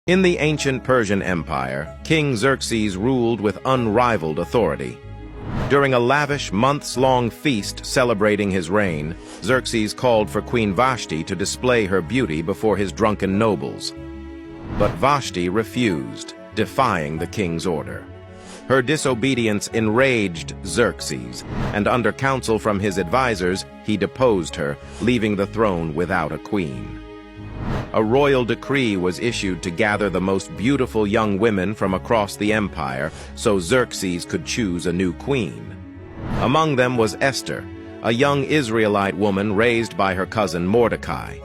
In the ancient Persian Empire, King Xerxes ruled with unrivaled authority. During a lavish, months-long feast celebrating his reign, Xerxes called for Queen Vashti to display her beauty before his drunken nobles. But Vashti refused, defying the king's order. Her disobedience enraged Xerxes, and under counsel from his advisors, he deposed her, leaving the throne without a queen. A royal decree was issued to gather the most beautiful young women from across the empire so Xerxes could choose a new queen. Among them was Esther, a young Israelite woman raised by her cousin Mordecai.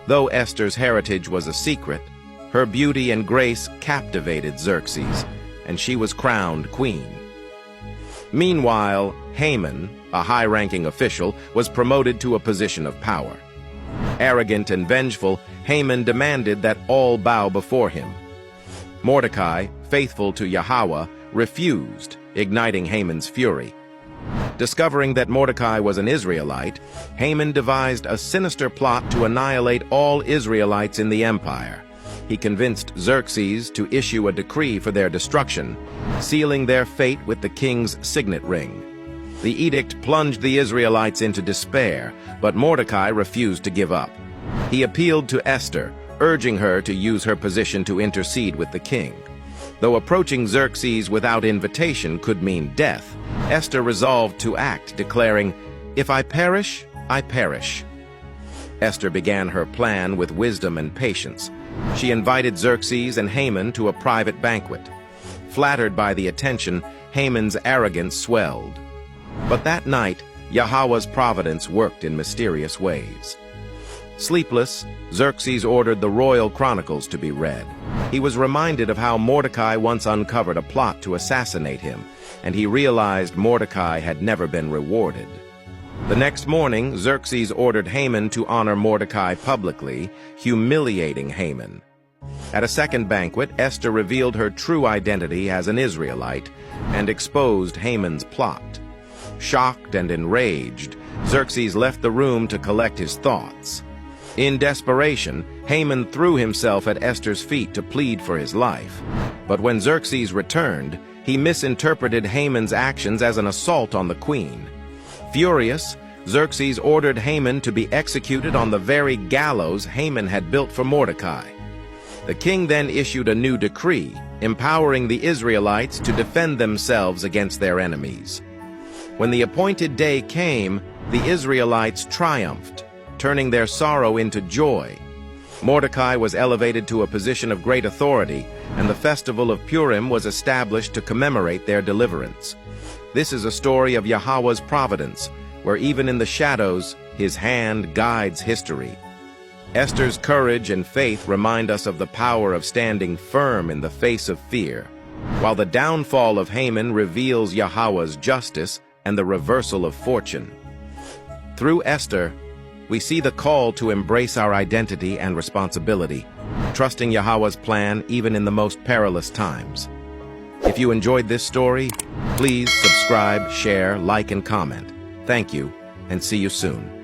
Though Esther's heritage was a secret, her beauty and grace captivated Xerxes, and she was crowned queen. Meanwhile, Haman, a high-ranking official, was promoted to a position of power. Arrogant and vengeful, Haman demanded that all bow before him. Mordecai, faithful to Yahweh, refused, igniting Haman's fury. Discovering that Mordecai was an Israelite, Haman devised a sinister plot to annihilate all Israelites in the empire. He convinced Xerxes to issue a decree for their destruction, sealing their fate with the king's signet ring. The edict plunged the Israelites into despair, but Mordecai refused to give up. He appealed to Esther, urging her to use her position to intercede with the king. Though approaching Xerxes without invitation could mean death, Esther resolved to act, declaring, "If I perish, I perish." Esther began her plan with wisdom and patience. She invited Xerxes and Haman to a private banquet. Flattered by the attention, Haman's arrogance swelled. But that night, Yahweh's providence worked in mysterious ways. Sleepless, Xerxes ordered the royal chronicles to be read. He was reminded of how Mordecai once uncovered a plot to assassinate him, and he realized Mordecai had never been rewarded. The next morning, Xerxes ordered Haman to honor Mordecai publicly, humiliating Haman. At a second banquet, Esther revealed her true identity as an Israelite and exposed Haman's plot. Shocked and enraged, Xerxes left the room to collect his thoughts. In desperation, Haman threw himself at Esther's feet to plead for his life. But when Xerxes returned, he misinterpreted Haman's actions as an assault on the queen. Furious, Xerxes ordered Haman to be executed on the very gallows Haman had built for Mordecai. The king then issued a new decree, empowering the Israelites to defend themselves against their enemies. When the appointed day came, the Israelites triumphed, turning their sorrow into joy. Mordecai was elevated to a position of great authority, and the festival of Purim was established to commemorate their deliverance. This is a story of Yahweh's providence, where even in the shadows, his hand guides history. Esther's courage and faith remind us of the power of standing firm in the face of fear, while the downfall of Haman reveals Yahweh's justice and the reversal of fortune. Through Esther, we see the call to embrace our identity and responsibility, trusting Yahweh's plan even in the most perilous times. If you enjoyed this story, please subscribe, share, like, and comment. Thank you, and see you soon.